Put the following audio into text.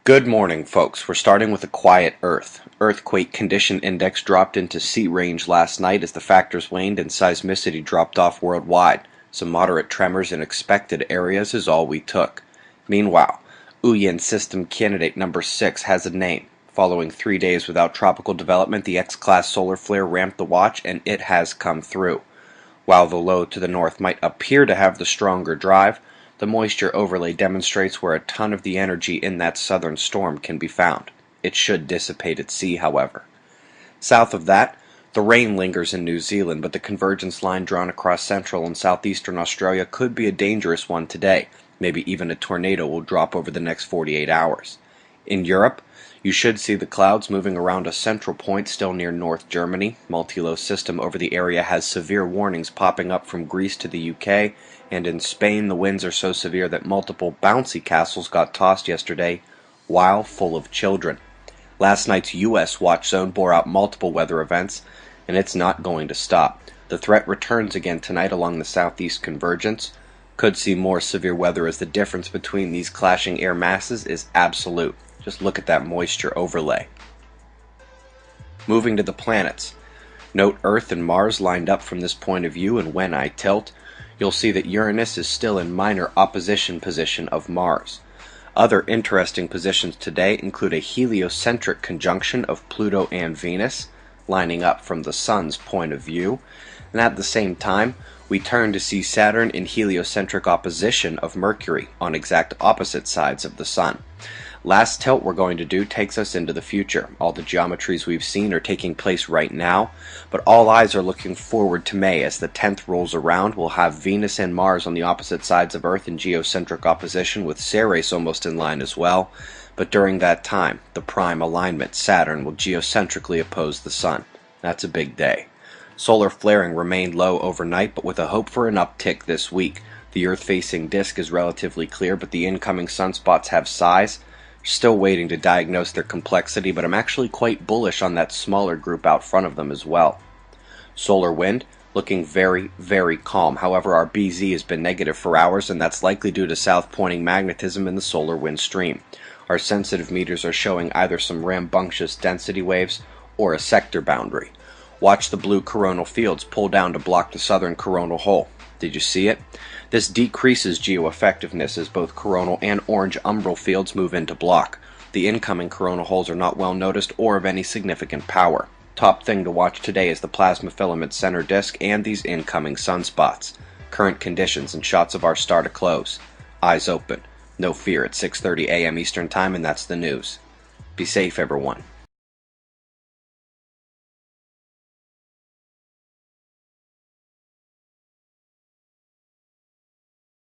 Good morning, folks. We're starting with a quiet Earth. Earthquake Condition Index dropped into C range last night as the factors waned and seismicity dropped off worldwide. Some moderate tremors in expected areas is all we took. Meanwhile, Uyen System Candidate number 6 has a name. Following 3 days without tropical development, the X-class solar flare ramped the watch, and it has come through. While the low to the north might appear to have the stronger drive, the moisture overlay demonstrates where a ton of the energy in that southern storm can be found. It should dissipate at sea, however. South of that, the rain lingers in New Zealand, but the convergence line drawn across central and southeastern Australia could be a dangerous one today. Maybe even a tornado will drop over the next 48 hours. In Europe, you should see the clouds moving around a central point still near North Germany. Multi-low system over the area has severe warnings popping up from Greece to the UK, and in Spain the winds are so severe that multiple bouncy castles got tossed yesterday while full of children. Last night's U.S. watch zone bore out multiple weather events, and it's not going to stop. The threat returns again tonight along the southeast convergence. Could see more severe weather as the difference between these clashing air masses is absolute. Just look at that moisture overlay. Moving to the planets. Note Earth and Mars lined up from this point of view, and when I tilt, you'll see that Uranus is still in minor opposition position of Mars. Other interesting positions today include a heliocentric conjunction of Pluto and Venus, lining up from the Sun's point of view, and at the same time, we turn to see Saturn in heliocentric opposition of Mercury on exact opposite sides of the Sun. Last tilt we're going to do takes us into the future. All the geometries we've seen are taking place right now, but all eyes are looking forward to May. As the 10th rolls around, we'll have Venus and Mars on the opposite sides of Earth in geocentric opposition, with Ceres almost in line as well. But during that time, the prime alignment, Saturn, will geocentrically oppose the Sun. That's a big day. Solar flaring remained low overnight, but with a hope for an uptick this week. The Earth-facing disk is relatively clear, but the incoming sunspots have size. Still waiting to diagnose their complexity, but I'm actually quite bullish on that smaller group out front of them as well. Solar wind looking very, very calm. However, our BZ has been negative for hours, and that's likely due to south-pointing magnetism in the solar wind stream. Our sensitive meters are showing either some rambunctious density waves or a sector boundary. Watch the blue coronal fields pull down to block the southern coronal hole. Did you see it? This decreases geoeffectiveness as both coronal and orange umbral fields move into block. The incoming coronal holes are not well noticed or of any significant power. Top thing to watch today is the plasma filament center disk and these incoming sunspots. Current conditions and shots of our star to close. Eyes open. No fear at 6:30 a.m. Eastern Time, and that's the news. Be safe, everyone.